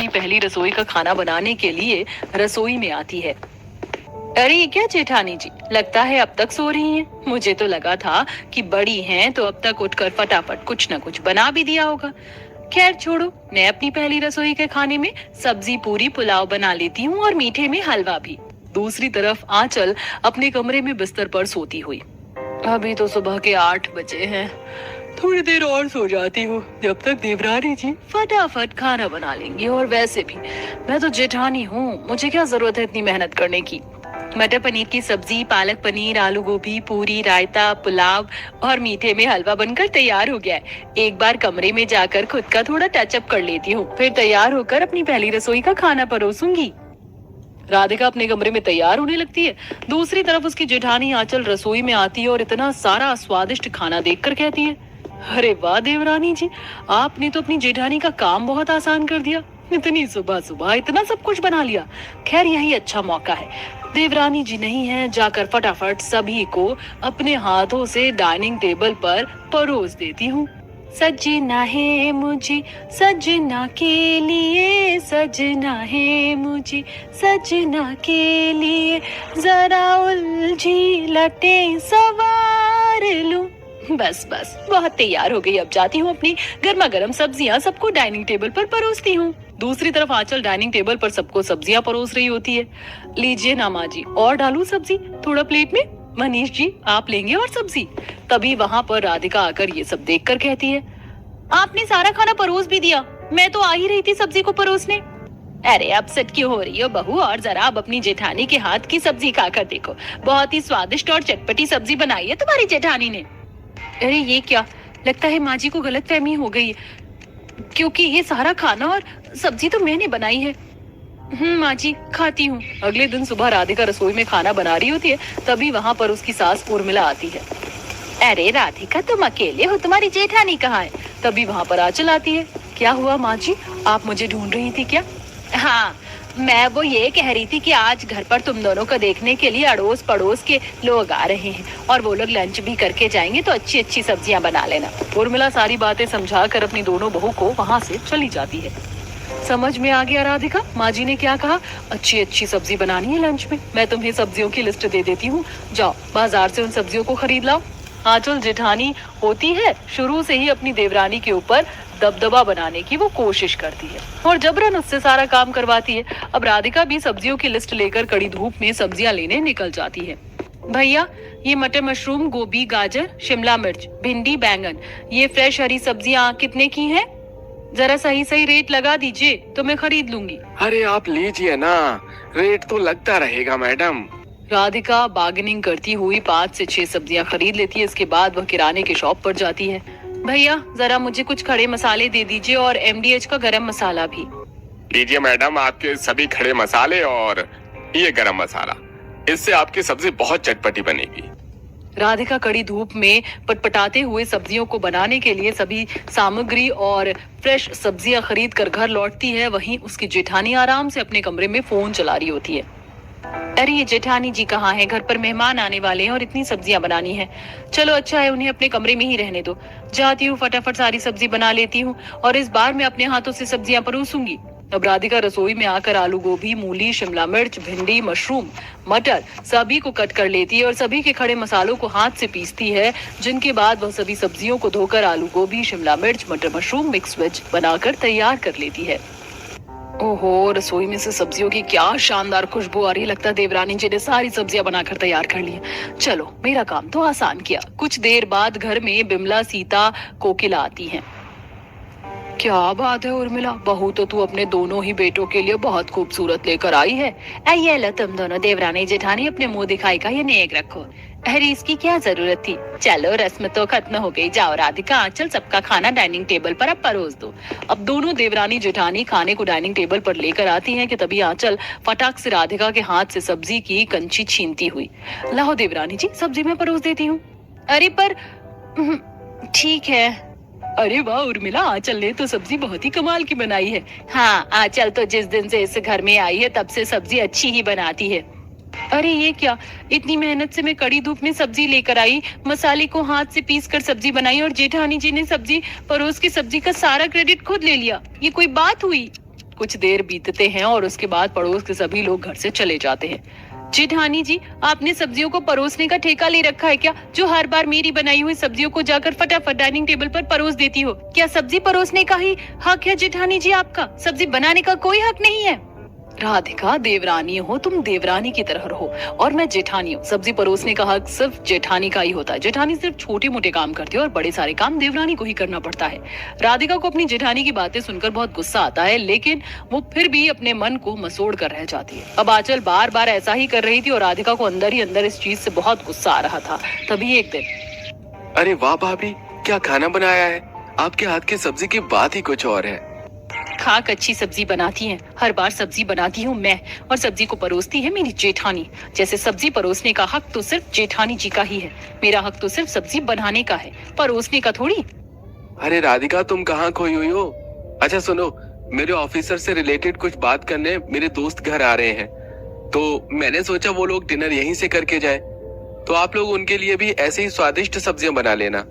अपनी पहली रसोई का खाना बनाने के लिए रसोई में आती है। अरे ये क्या जेठानी जी, लगता है अब तक सो रही हैं। मुझे तो लगा था कि बड़ी हैं तो अब तक उठकर फटाफट कुछ न कुछ बना भी दिया होगा। खैर छोड़ो, मैं अपनी पहली रसोई के खाने में सब्जी पूरी पुलाव बना लेती हूँ और मीठे में हलवा भी। दूसरी तरफ आंचल अपने कमरे में बिस्तर पर सोती हुई। अभी तो सुबह के 8 बजे हैं, थोड़ी देर और सो जाती हूँ, जब तक देवरानी जी फटाफट खाना बना लेंगी। और वैसे भी मैं तो जेठानी हूँ, मुझे क्या जरूरत है इतनी मेहनत करने की। मटर पनीर की सब्जी, पालक पनीर, आलू गोभी, पूरी, रायता, पुलाव और मीठे में हलवा बनकर तैयार हो गया है। एक बार कमरे में जाकर खुद का थोड़ा टचअप कर लेती हूँ, फिर तैयार होकर अपनी पहली रसोई का खाना परोसूंगी। राधिका अपने कमरे में तैयार होने लगती है। दूसरी तरफ उसकी जेठानी आंचल रसोई में आती है और इतना सारा स्वादिष्ट खाना देखकर कहती है, अरे वाह देवरानी जी, आपने तो अपनी जेठानी का काम बहुत आसान कर दिया। इतनी सुबह सुबह इतना सब कुछ बना लिया। खैर यही अच्छा मौका है, देवरानी जी नहीं है, जाकर फटाफट सभी को अपने हाथों से डाइनिंग टेबल पर परोस देती हूँ। सजना है मुझे सजना के लिए, सजना है मुझे सजना के लिए, जरा उलझी लटे सवार लूं। बस बस बहुत तैयार हो गई, अब जाती हूँ अपनी गर्मा गर्म सब्जियाँ सबको डाइनिंग टेबल पर परोसती हूँ। दूसरी तरफ आंचल डाइनिंग टेबल पर सबको सब्जियाँ परोस रही होती है। लीजिए ना माँ जी, और डालूं सब्जी थोड़ा प्लेट में? मनीष जी आप लेंगे और सब्जी? तभी वहाँ पर राधिका आकर ये सब देखकर कहती है, आपने सारा खाना परोस भी दिया, मैं तो आ ही रही थी सब्जी को परोसने। अरे अपसेट क्यों हो रही हो बहू, और जरा अब अपनी जेठानी के हाथ की सब्जी खाकर देखो, बहुत ही स्वादिष्ट और चटपटी सब्जी बनाई है तुम्हारी जेठानी ने। अरे ये क्या, लगता है माँ जी को गलतफहमी हो गई है, क्योंकि ये सारा खाना और सब्जी तो मैंने बनाई है। माँ जी खाती हूँ। अगले दिन सुबह राधिका रसोई में खाना बना रही होती है, तभी वहाँ पर उसकी सास उर्मिला आती है। अरे राधिका तुम अकेले हो, तुम्हारी जेठानी कहाँ है? तभी वहाँ पर आंचल आती है। क्या हुआ माँ जी, आप मुझे ढूंढ रही थी क्या? हाँ, मैं वो ये कह रही थी कि आज घर पर तुम दोनों को देखने के लिए अड़ोस पड़ोस के लोग आ रहे हैं और वो लोग लंच भी करके जाएंगे, तो अच्छी अच्छी सब्जियां बना लेना। उर्मिला सारी बातें समझाकर अपनी दोनों बहू को वहाँ से चली जाती है। समझ में आ गया राधिका, माँ जी ने क्या कहा, अच्छी अच्छी सब्जी बनानी है लंच में। मैं तुम्हें सब्जियों की लिस्ट दे देती हूँ, जाओ बाजार से उन सब्जियों को खरीद लाओ। आंचल जेठानी होती है शुरू से ही अपनी देवरानी के ऊपर दबदबा बनाने की वो कोशिश करती है और जबरन उससे सारा काम करवाती है। अब राधिका भी सब्जियों की लिस्ट लेकर कड़ी धूप में सब्जियां लेने निकल जाती है। भैया ये मटर मशरूम, गोभी, गाजर, शिमला मिर्च, भिंडी, बैंगन, ये फ्रेश हरी सब्जियां कितने की हैं? जरा सही सही रेट लगा दीजिए तो मैं खरीद लूंगी। अरे आप लीजिए ना, रेट तो लगता रहेगा मैडम। राधिका बार्गेनिंग करती हुई 5 से 6 सब्जियां खरीद लेती है। इसके बाद वह किराने की शॉप पर जाती है। भैया जरा मुझे कुछ खड़े मसाले दे दीजिए और MDH का गरम मसाला भी। लीजिए मैडम, आपके सभी खड़े मसाले और ये गरम मसाला, इससे आपकी सब्जी बहुत चटपटी बनेगी। राधिका कड़ी धूप में पटपटाते हुए सब्जियों को बनाने के लिए सभी सामग्री और फ्रेश सब्जियां खरीद कर घर लौटती है। वहीं उसकी जेठानी आराम से अपने कमरे में फोन चला रही होती है। अरे ये जेठानी जी कहाँ हैं? घर पर मेहमान आने वाले हैं और इतनी सब्जियां बनानी है। चलो अच्छा है, उन्हें अपने कमरे में ही रहने दो। जाती हूँ फटाफट सारी सब्जी बना लेती हूँ और इस बार मैं अपने हाथों से सब्जियां परोसूंगी। अब राधिका रसोई में आकर आलू गोभी, मूली, शिमला मिर्च, भिंडी, मशरूम, मटर सभी को कट कर लेती है और सभी के खड़े मसालों को हाथ से पीसती है, जिनके बाद वह सभी सब्जियों को धोकर आलू गोभी, शिमला मिर्च, मटर मशरूम मिक्स वेज बनाकर तैयार कर लेती है। ओहो, रसोई में से सब्जियों की क्या शानदार खुशबू आ रही। लगता है देवरानी जी ने सारी सब्जियां बनाकर तैयार कर ली। चलो मेरा काम तो आसान किया। कुछ देर बाद घर में बिमला, सीता, कोकिला आती हैं। क्या बात है उर्मिला, बहू तो तू अपने दोनों ही बेटों के लिए बहुत खूबसूरत लेकर आई है। ये लो तुम दोनों देवरानी जेठानी, अपने मुंह दिखाई का ये नेक रखो। अरे इसकी क्या जरूरत थी, चलो रस्म तो खत्म हो गई। जाओ राधिका, आंचल सबका खाना डाइनिंग टेबल पर अब परोस दो। अब दोनों देवरानी जेठानी खाने को डाइनिंग टेबल पर लेकर आती हैं कि तभी आंचल फटाक से राधिका के हाथ से सब्जी की कंची छीनती हुई, लाओ देवरानी जी सब्जी में परोस देती हूँ। अरे पर ठीक है। अरे वाह उर्मिला, आंचल ने तो सब्जी बहुत ही कमाल की बनाई है। हाँ, आंचल तो जिस दिन से इस घर में आई है तब से सब्जी अच्छी ही बनाती है। अरे ये क्या, इतनी मेहनत से मैं कड़ी धूप में सब्जी लेकर आई, मसाले को हाथ से पीस कर सब्जी बनाई और जेठानी जी ने सब्जी परोस के सब्जी का सारा क्रेडिट खुद ले लिया। ये कोई बात हुई? कुछ देर बीतते हैं और उसके बाद पड़ोस के सभी लोग घर से चले जाते हैं। जेठानी जी, आपने सब्जियों को परोसने का ठेका ले रखा है क्या, जो हर बार मेरी बनाई हुई सब्जियों को जाकर फटाफट डाइनिंग टेबल पर परोस देती हो? क्या सब्जी परोसने का ही हक है जेठानी जी आपका? सब्जी बनाने का कोई हक नहीं है। राधिका, देवरानी हो तुम, देवरानी की तरह रहो और मैं जेठानी हूँ। सब्जी परोसने का हक सिर्फ जेठानी का ही होता है। जेठानी सिर्फ छोटे मोटे काम करती है और बड़े सारे काम देवरानी को ही करना पड़ता है। राधिका को अपनी जेठानी की बातें सुनकर बहुत गुस्सा आता है, लेकिन वो फिर भी अपने मन को मसोड़ कर रह जाती है। अब आंचल बार बार ऐसा ही कर रही थी और राधिका को अंदर ही अंदर इस चीज से बहुत गुस्सा आ रहा था। तभी एक दिन, अरे वाह भाभी, क्या खाना बनाया है। आपके हाथ की सब्जी की बात ही कुछ और है। खाक अच्छी सब्जी बनाती हैं। हर बार सब्जी बनाती हूँ मैं और सब्जी को परोसती है मेरी जेठानी। जैसे सब्जी परोसने का हक तो सिर्फ जेठानी जी का ही है। मेरा हक तो सिर्फ सब्जी बनाने का है, परोसने का थोड़ी। अरे राधिका, तुम कहाँ खोई हुई हो? अच्छा सुनो, मेरे ऑफिसर से रिलेटेड कुछ बात करने मेरे दोस्त घर आ रहे हैं, तो मैंने सोचा वो लोग डिनर यहीं से करके जाए, तो आप लोग उनके लिए भी ऐसे ही स्वादिष्ट सब्जियां बना लेना।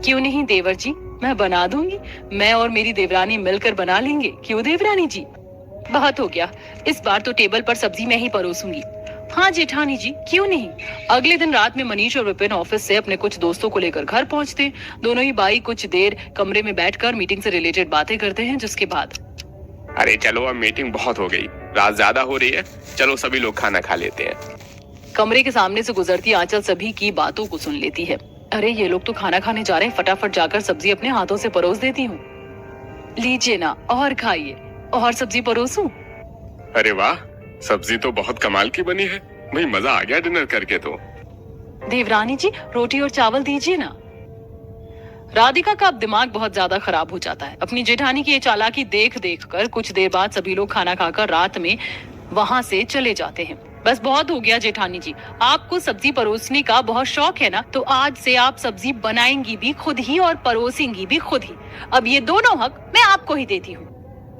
क्यों नहीं देवर जी, मैं बना दूंगी। मैं और मेरी देवरानी मिलकर बना लेंगे। क्यों देवरानी जी? बहुत हो गया, इस बार तो टेबल पर सब्जी मैं ही परोसूंगी। हाँ जेठानी जी, क्यों नहीं। अगले दिन रात में मनीष और विपिन ऑफिस से अपने कुछ दोस्तों को लेकर घर पहुंचते। दोनों ही भाई कुछ देर कमरे में बैठकर मीटिंग से रिलेटेड बातें करते हैं, जिसके बाद, अरे चलो, अब मीटिंग बहुत हो गई, रात ज्यादा हो रही है, चलो सभी लोग खाना खा लेते हैं। कमरे के सामने से गुजरती आंचल सभी की बातों को सुन लेती है। अरे ये लोग तो खाना खाने जा रहे हैं, फटाफट जाकर सब्जी अपने हाथों से परोस देती हूँ। लीजिए ना और खाइए, और सब्जी परोसूं? अरे वाह, सब्जी तो बहुत कमाल की बनी है। भाई मजा आ गया डिनर करके तो। देवरानी जी, रोटी और चावल दीजिए ना। राधिका का अब दिमाग बहुत ज्यादा खराब हो जाता है। अपनी जेठानी की ये चालाकी देख देख कर कुछ देर बाद सभी लोग खाना खाकर रात में वहां से चले जाते हैं। बस बहुत हो गया जेठानी जी, आपको सब्जी परोसने का बहुत शौक है ना, तो आज से आप सब्जी बनाएंगी भी खुद ही और परोसेंगी भी खुद ही। अब ये दोनों हक मैं आपको ही देती हूँ।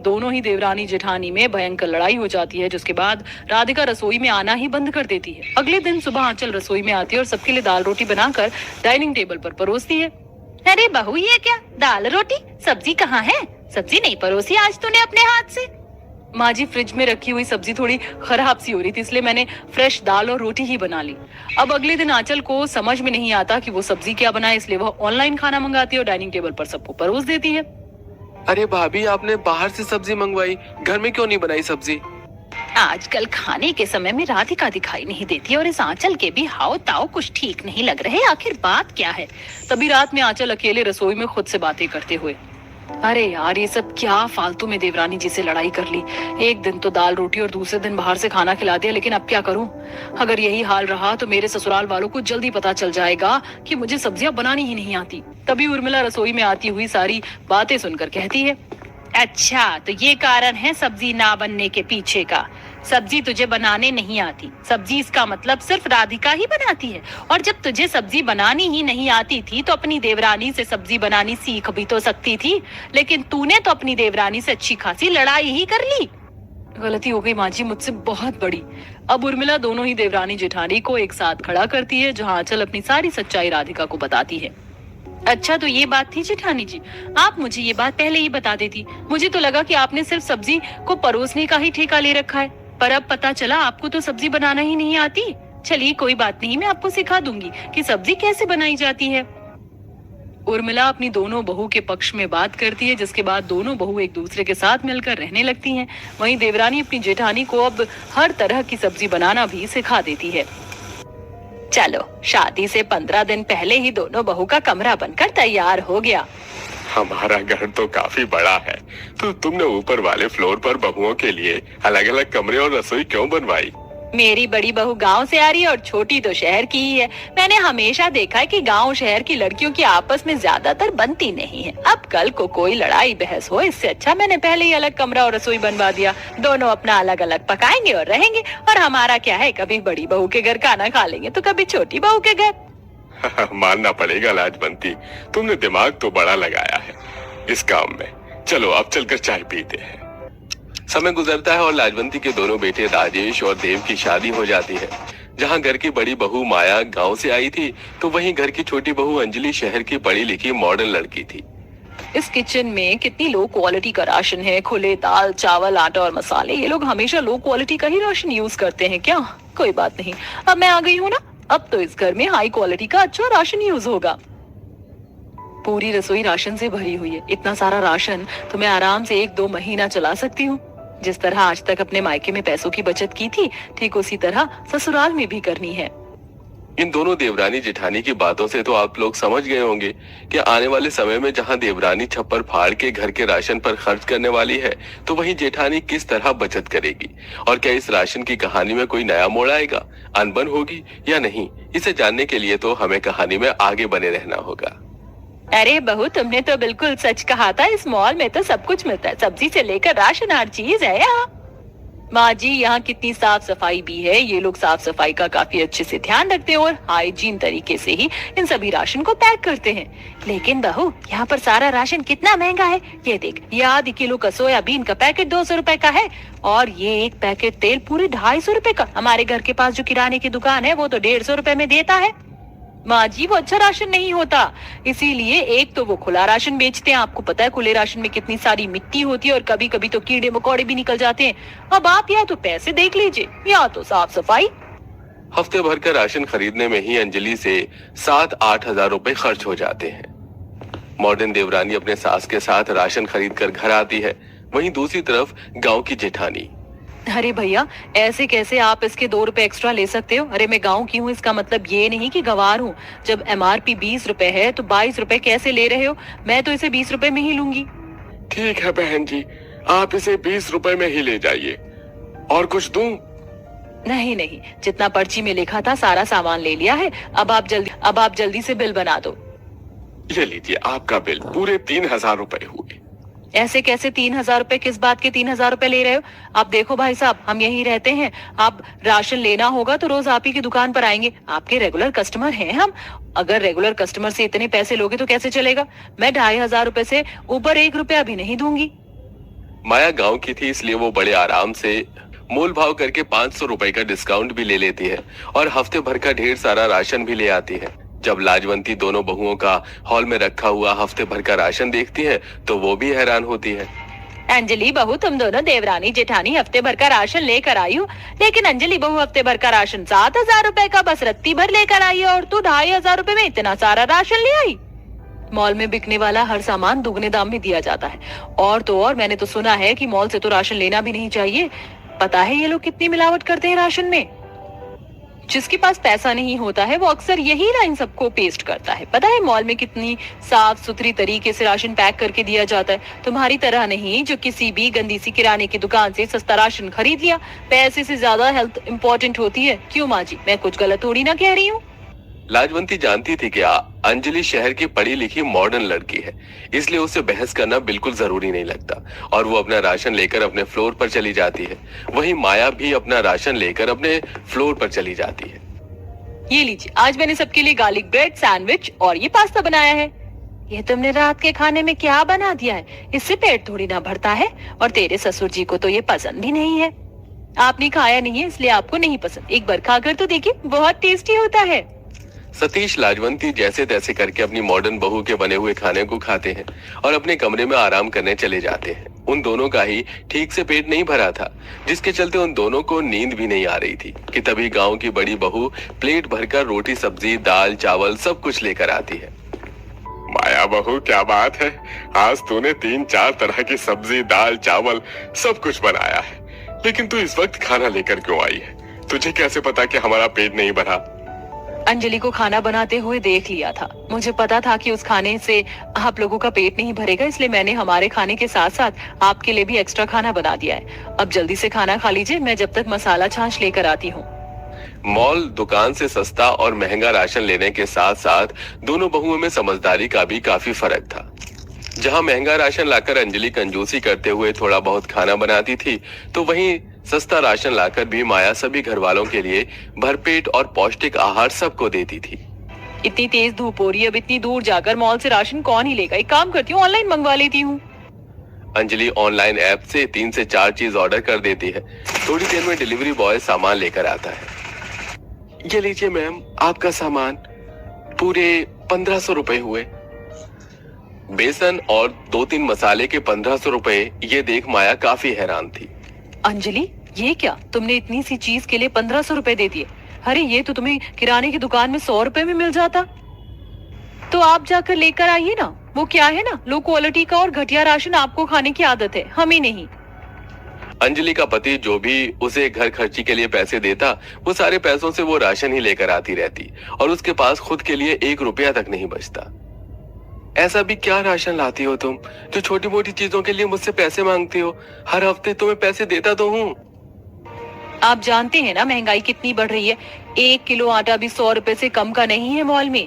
दोनों ही देवरानी जेठानी में भयंकर लड़ाई हो जाती है, जिसके बाद राधिका रसोई में आना ही बंद कर देती है। अगले दिन सुबह आंचल रसोई में आती है और सबके लिए दाल रोटी बनाकर डाइनिंग टेबल पर परोसती है। अरे बहू, ये क्या दाल रोटी, सब्जी कहाँ है? सब्जी नहीं परोसी आज तूने अपने हाथ से? माँ जी, फ्रिज में रखी हुई सब्जी थोड़ी खराब सी हो रही थी, इसलिए मैंने फ्रेश दाल और रोटी ही बना ली। अब अगले दिन आंचल को समझ में नहीं आता कि वो सब्जी क्या बनाए, इसलिए वह ऑनलाइन खाना मंगाती है और डाइनिंग टेबल पर सबको परोस देती है। अरे भाभी, आपने बाहर से सब्जी मंगवाई, घर में क्यों नहीं बनाई सब्जी? आजकल खाने के समय में राधिका दिखाई नहीं देती और इस आंचल के भी हाव ताव कुछ ठीक नहीं लग रहे। आखिर बात क्या है? तभी रात में आंचल अकेले रसोई में खुद से बातें करते हुए, अरे यार, ये सब क्या फालतू में देवरानी जी से लड़ाई कर ली। एक दिन तो दाल रोटी और दूसरे दिन बाहर से खाना खिला दिया, लेकिन अब क्या करूं? अगर यही हाल रहा तो मेरे ससुराल वालों को जल्दी पता चल जाएगा कि मुझे सब्जियां बनानी ही नहीं आती। तभी उर्मिला रसोई में आती हुई सारी बातें सुनकर कहती है, अच्छा तो ये कारण है सब्जी ना बनने के पीछे का। सब्जी तुझे बनाने नहीं आती, सब्जी इसका मतलब सिर्फ राधिका ही बनाती है। और जब तुझे सब्जी बनानी ही नहीं आती थी तो अपनी देवरानी से सब्जी बनानी सीख भी तो सकती थी, लेकिन तूने तो अपनी देवरानी से अच्छी खासी लड़ाई ही कर ली। गलती हो गई माँ जी मुझसे, बहुत बड़ी। अब उर्मिला दोनों ही देवरानी जेठानी को एक साथ खड़ा करती है, जहाँ आंचल अपनी सारी सच्चाई राधिका को बताती है। अच्छा तो ये बात थी जेठानी जी, आप मुझे ये बात पहले ही बता देती। मुझे तो लगा कि आपने सिर्फ सब्जी को परोसने का ही ठेका ले रखा है, पर अब पता चला आपको तो सब्जी बनाना ही नहीं आती। चलिए कोई बात नहीं, मैं आपको सिखा दूंगी कि सब्जी कैसे बनाई जाती है। उर्मिला अपनी दोनों बहू के पक्ष में बात करती है, जिसके बाद दोनों बहू एक दूसरे के साथ मिलकर रहने लगती हैं। वहीं देवरानी अपनी जेठानी को अब हर तरह की सब्जी बनाना भी सिखा देती है। चलो, शादी से 15 दिन पहले ही दोनों बहू का कमरा बनकर तैयार हो गया। हमारा घर तो काफी बड़ा है, तो तुमने ऊपर वाले फ्लोर पर बहुओं के लिए अलग अलग कमरे और रसोई क्यों बनवाई? मेरी बड़ी बहू गांव से आ रही है और छोटी तो शहर की ही है। मैंने हमेशा देखा है कि गांव शहर की लड़कियों की आपस में ज्यादातर बनती नहीं है। अब कल को कोई लड़ाई बहस हो, इससे अच्छा मैंने पहले ही अलग कमरा और रसोई बनवा दिया। दोनों अपना अलग अलग पकाएंगे और रहेंगे, और हमारा क्या है, कभी बड़ी बहू के घर खाना खा लेंगे तो कभी छोटी बहू के घर। मानना पड़ेगा लाजवंती, तुमने दिमाग तो बड़ा लगाया है इस काम में। चलो अब चलकर चाय पीते हैं। समय गुजरता है और लाजवंती के दोनों बेटे राजेश और देव की शादी हो जाती है। जहां घर की बड़ी बहू माया गांव से आई थी, तो वहीं घर की छोटी बहू अंजलि शहर की पढ़ी लिखी मॉडर्न लड़की थी। इस किचन में कितनी लो क्वालिटी का राशन है, खुले दाल चावल आटा और मसाले। ये लोग हमेशा लो क्वालिटी का ही राशन यूज करते हैं क्या? कोई बात नहीं, अब मैं आ गई हूँ ना, अब तो इस घर में हाई क्वालिटी का अच्छा राशन यूज होगा। पूरी रसोई राशन से भरी हुई है। इतना सारा राशन तो मैं आराम से 1-2 महीना चला सकती हूँ। जिस तरह आज तक अपने मायके में पैसों की बचत की थी, ठीक उसी तरह ससुराल में भी करनी है। इन दोनों देवरानी जेठानी की बातों से तो आप लोग समझ गए होंगे कि आने वाले समय में जहां देवरानी छप्पर फाड़ के घर के राशन पर खर्च करने वाली है, तो वहीं जेठानी किस तरह बचत करेगी। और क्या इस राशन की कहानी में कोई नया मोड़ आएगा, अनबन होगी या नहीं, इसे जानने के लिए तो हमें कहानी में आगे बने रहना होगा। अरे बहू, तुमने तो बिल्कुल सच कहा था। इस मॉल में तो सब कुछ मिलता है, सब्जी से लेकर राशन, हर चीज है यहाँ। माँ जी, यहाँ कितनी साफ सफाई भी है। ये लोग साफ सफाई का काफी अच्छे से ध्यान रखते हैं और हाइजीन तरीके से ही इन सभी राशन को पैक करते हैं। लेकिन बहू, यहाँ पर सारा राशन कितना महंगा है। ये देख, ये आधी किलो का सोयाबीन का पैकेट 200 रुपए का है और ये एक पैकेट तेल पूरे 250 रुपए का। हमारे घर के पास जो किराने की दुकान है वो तो 150 रुपए में देता है। माँ जी, वो अच्छा राशन नहीं होता, इसीलिए एक तो वो खुला राशन बेचते हैं। आपको पता है खुले राशन में कितनी सारी मिट्टी होती है और कभी कभी तो कीड़े मकोड़े भी निकल जाते हैं। अब आप या तो पैसे देख लीजिए या तो साफ सफाई। हफ्ते भर का राशन खरीदने में ही अंजलि से 7-8 हजार रुपए खर्च हो जाते हैं। मॉडर्न देवरानी अपने सास के साथ राशन खरीद कर घर आती है, वहीं दूसरी तरफ गांव की जेठानी। अरे भैया, ऐसे कैसे आप इसके 2 रुपए एक्स्ट्रा ले सकते हो? अरे मैं गांव की हूँ, इसका मतलब ये नहीं कि गंवार हूँ। जब MRP 20 रुपए है तो 22 रुपए कैसे ले रहे हो? मैं तो इसे 20 रुपए में ही लूंगी। ठीक है बहन जी, आप इसे 20 रुपए में ही ले जाइए। और कुछ दूं? नहीं नहीं, जितना पर्ची में लिखा था सारा सामान ले लिया है। अब आप जल्दी से बिल बना दो। ये लीजिए आपका बिल, पूरे 3000 रुपए हुए। ऐसे कैसे 3000 रुपए? किस बात के 3000 रुपए ले रहे हो? आप देखो भाई साहब, हम यहीं रहते हैं। आप राशन लेना होगा तो रोज आप ही की दुकान पर आएंगे। आपके रेगुलर कस्टमर हैं हम। अगर रेगुलर कस्टमर से इतने पैसे लोगे तो कैसे चलेगा? मैं 2500 रुपए से ऊपर 1 रुपया भी नहीं दूंगी। माया गांव की थी, इसलिए वो बड़े आराम से मोल भाव करके 500 रुपए का डिस्काउंट भी ले लेती है और हफ्ते भर का ढेर सारा राशन भी ले आती है। जब लाजवंती दोनों बहुओं का हॉल में रखा हुआ हफ्ते भर का राशन देखती है तो वो भी हैरान होती है। अंजलि बहू, तुम दोनों देवरानी जेठानी हफ्ते भर का राशन लेकर आई हो, लेकिन अंजलि बहू हफ्ते भर का राशन 7000 रुपए का बस रत्ती भर लेकर आई है और तू 2500 रुपए में इतना सारा राशन ले आई। मॉल में बिकने वाला हर सामान दुगने दाम में दिया जाता है। और तो और मैंने तो सुना है कि मॉल से तो राशन लेना भी नहीं चाहिए। पता है ये लोग कितनी मिलावट करते हैं राशन में। जिसके पास पैसा नहीं होता है वो अक्सर यही लाइन सबको पेस्ट करता है। पता है मॉल में कितनी साफ सुथरी तरीके से राशन पैक करके दिया जाता है। तुम्हारी तरह नहीं जो किसी भी गंदी सी किराने की दुकान से सस्ता राशन खरीद लिया। पैसे से ज्यादा हेल्थ इम्पोर्टेंट होती है। क्यों माँ जी, मैं कुछ गलत थोड़ी ना कह रही हूँ। लाजवंती जानती थी कि अंजलि शहर की पढ़ी लिखी मॉडर्न लड़की है, इसलिए उसे बहस करना बिल्कुल जरूरी नहीं लगता और वो अपना राशन लेकर अपने फ्लोर पर चली जाती है। वहीं माया भी अपना राशन लेकर अपने फ्लोर पर चली जाती है। ये लीजिए, आज मैंने सबके लिए गार्लिक ब्रेड, सैंडविच और ये पास्ता बनाया है। ये तुमने रात के खाने में क्या बना दिया है? इससे पेट थोड़ी ना भरता है और तेरे ससुर जी को तो ये पसंद भी नहीं है। आपने खाया नहीं है इसलिए आपको नहीं पसंद। एक बार खाकर तो देखिए, बहुत टेस्टी होता है। सतीश लाजवंती जैसे तैसे करके अपनी मॉडर्न बहू के बने हुए खाने को खाते हैं और अपने कमरे में आराम करने चले जाते हैं। उन दोनों का ही ठीक से पेट नहीं भरा था, जिसके चलते उन दोनों को नींद भी नहीं आ रही थी कि तभी गांव की बड़ी बहू प्लेट भरकर रोटी सब्जी दाल चावल सब कुछ लेकर आती है। माया बहू, क्या बात है, आज तूने 3-4 तरह की सब्जी दाल चावल सब कुछ बनाया है, लेकिन तू इस वक्त खाना लेकर क्यों आई है? तुझे कैसे पता कि हमारा पेट नहीं भरा? अंजलि को खाना बनाते हुए देख लिया था। मुझे पता था कि उस खाने से आप लोगों का पेट नहीं भरेगा, इसलिए मैंने हमारे खाने के साथ साथ आपके लिए भी एक्स्ट्रा खाना बना दिया है। अब जल्दी से खाना खा लीजिए, मैं जब तक मसाला छाछ लेकर आती हूँ। मॉल दुकान से सस्ता और महंगा राशन लेने के साथ साथ दोनों बहुओं में समझदारी का भी काफी फर्क था। जहां महंगा राशन लाकर अंजलि कंजूसी करते हुए थोड़ा बहुत खाना बनाती थी, तो वहीं सस्ता राशन लाकर भी माया सभी घर वालों के लिए भरपेट और पौष्टिक आहार सबको देती थी। इतनी तेज धूप हो रही है, अब इतनी दूर जाकर मॉल से राशन कौन ही लेगा? एक काम करती हूँ, ऑनलाइन मंगवा लेती हूँ। अंजलि ऑनलाइन ऐप से 3 से 4 चीज ऑर्डर कर देती है। थोड़ी देर में डिलीवरी बॉय सामान लेकर आता है। ये लीजिए मैम, आपका सामान, पूरे 1500 रुपए हुए। बेसन और 2-3 मसाले के 1500 रुपए ये देख माया काफी हैरान थी। अंजलि, ये क्या, तुमने इतनी सी चीज के लिए 1500 रुपए दे दिए? अरे ये तो तुम्हें किराने की दुकान में 100 रुपए में मिल जाता। तो आप जाकर लेकर आइए ना। वो क्या है ना, लो क्वालिटी का और घटिया राशन आपको खाने की आदत है, हमें नहीं। अंजलि का पति जो भी उसे घर खर्ची के लिए पैसे देता, वो सारे पैसों से वो राशन ही लेकर आती रहती और उसके पास खुद के लिए 1 रुपया तक नहीं बचता। ऐसा भी क्या राशन लाती हो तुम, जो छोटी मोटी चीजों के लिए मुझसे पैसे मांगती हो? हर हफ्ते तुम्हें पैसे देता तो हूँ। आप जानते हैं ना महंगाई कितनी बढ़ रही है। 1 किलो आटा भी 100 रुपए से कम का नहीं है मॉल में।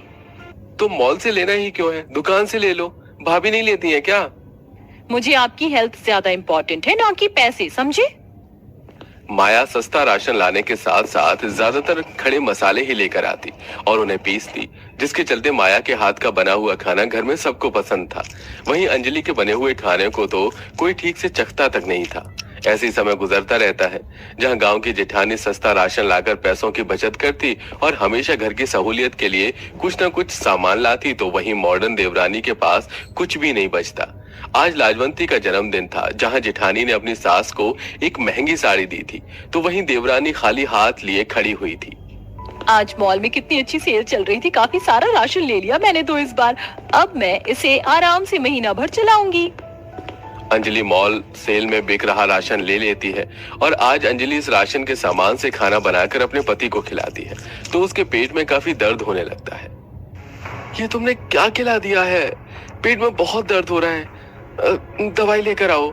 तो मॉल से लेना ही क्यों है, दुकान से ले लो। भाभी नहीं लेती है क्या? मुझे आपकी हेल्थ ज्यादा इम्पोर्टेंट है, ना कि पैसे, समझे? माया सस्ता राशन लाने के साथ साथ ज्यादातर खड़े मसाले ही लेकर आती और उन्हें पीसती, जिसके चलते माया के हाथ का बना हुआ खाना घर में सबको पसंद था। वहीं अंजलि के बने हुए खाने को तो कोई ठीक से चखता तक नहीं था। ऐसे ही समय गुजरता रहता है जहां गांव की जेठानी सस्ता राशन लाकर पैसों की बचत करती और हमेशा घर की सहूलियत के लिए कुछ न कुछ सामान लाती, तो वहीं मॉडर्न देवरानी के पास कुछ भी नहीं बचता। आज लाजवंती का जन्मदिन था, जहां जेठानी ने अपनी सास को एक महंगी साड़ी दी थी, तो वहीं देवरानी खाली हाथ लिए खड़ी हुई थी। आज मॉल में कितनी अच्छी सेल चल रही थी, काफी सारा राशन ले लिया मैंने तो इस बार। अब मैं इसे आराम से महीना भर चलाऊंगी। अंजलि मॉल सेल में बिक रहा राशन ले लेती है और आज अंजलि इस राशन के सामान से खाना बनाकर अपने पति को खिलाती है, तो उसके पेट में काफी दर्द होने लगता है। ये तुमने क्या खिला दिया है? पेट में बहुत दर्द हो रहा है, दवाई लेकर आओ।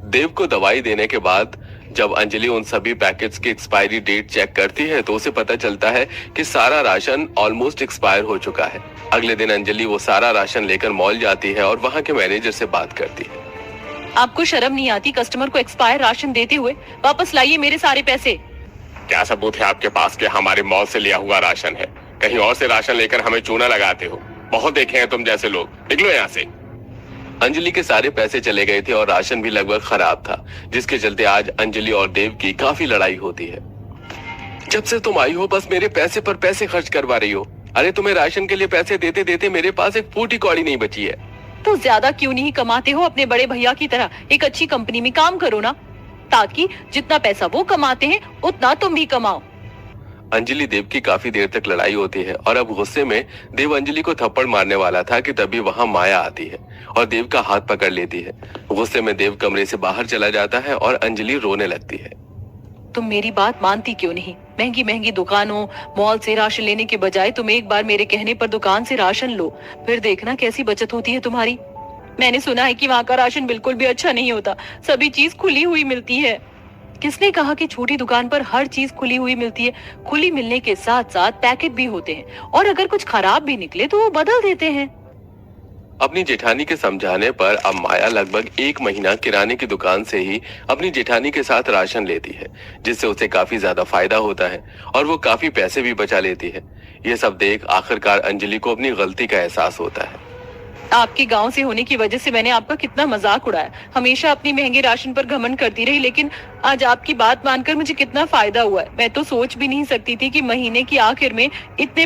देव को दवाई देने के बाद जब अंजलि उन सभी पैकेट्स की एक्सपायरी डेट चेक करती है, तो उसे पता चलता है कि सारा राशन ऑलमोस्ट एक्सपायर हो चुका है। अगले दिन अंजलि वो सारा राशन लेकर मॉल जाती है और वहां के मैनेजर से बात करती है। आपको शर्म नहीं आती कस्टमर को एक्सपायर राशन देते हुए? वापस लाइए मेरे सारे पैसे। क्या सबूत है आपके पास कि हमारे मॉल से लिया हुआ राशन है? कहीं और से राशन लेकर हमें चूना लगाते हो। बहुत देखे हैं तुम जैसे लोग, निकलो यहाँ से। अंजलि के सारे पैसे चले गए थे और राशन भी लगभग खराब था, जिसके चलते आज अंजलि और देव की काफी लड़ाई होती है। जब से तुम आई हो बस मेरे पैसे पर पैसे खर्च करवा रही हो। अरे तुम्हें राशन के लिए पैसे देते देते मेरे पास एक फूटी कौड़ी नहीं बची है। तो ज्यादा क्यों नहीं कमाते हो? अपने बड़े भैया की तरह एक अच्छी कंपनी में काम करो ना, ताकि जितना पैसा वो कमाते हैं उतना तुम भी कमाओ। अंजलि देव की काफी देर तक लड़ाई होती है और अब गुस्से में देव अंजलि को थप्पड़ मारने वाला था कि तभी वहां माया आती है और देव का हाथ पकड़ लेती है। गुस्से में देव कमरे से बाहर चला जाता है और अंजलि रोने लगती है। तुम मेरी बात मानती क्यों नहीं? महंगी महंगी दुकानों मॉल से राशन लेने के बजाय तुम एक बार मेरे कहने पर दुकान से राशन लो, फिर देखना कैसी बचत होती है तुम्हारी। मैंने सुना है कि वहाँ का राशन बिल्कुल भी अच्छा नहीं होता, सभी चीज खुली हुई मिलती है। किसने कहा कि छोटी दुकान पर हर चीज खुली हुई मिलती है? खुली मिलने के साथ साथ पैकेट भी होते हैं और अगर कुछ खराब भी निकले तो वो बदल देते हैं। अपनी जेठानी के समझाने पर अब माया लगभग 1 महीना किराने की दुकान से ही अपनी जेठानी के साथ राशन लेती है, जिससे उसे काफी ज्यादा फायदा होता है और वो काफी पैसे भी बचा लेती है। ये सब देख आखिरकार अंजलि को अपनी गलती का एहसास होता है। आपके गांव से होने की वजह से मैंने आपका कितना मजाक उड़ाया, हमेशा अपनी महंगे राशन पर घमंड करती रही, लेकिन आज आपकी बात मानकर मुझे कितना फायदा हुआ है। मैं तो सोच भी नहीं सकती थी कि महीने की आखिर में इतने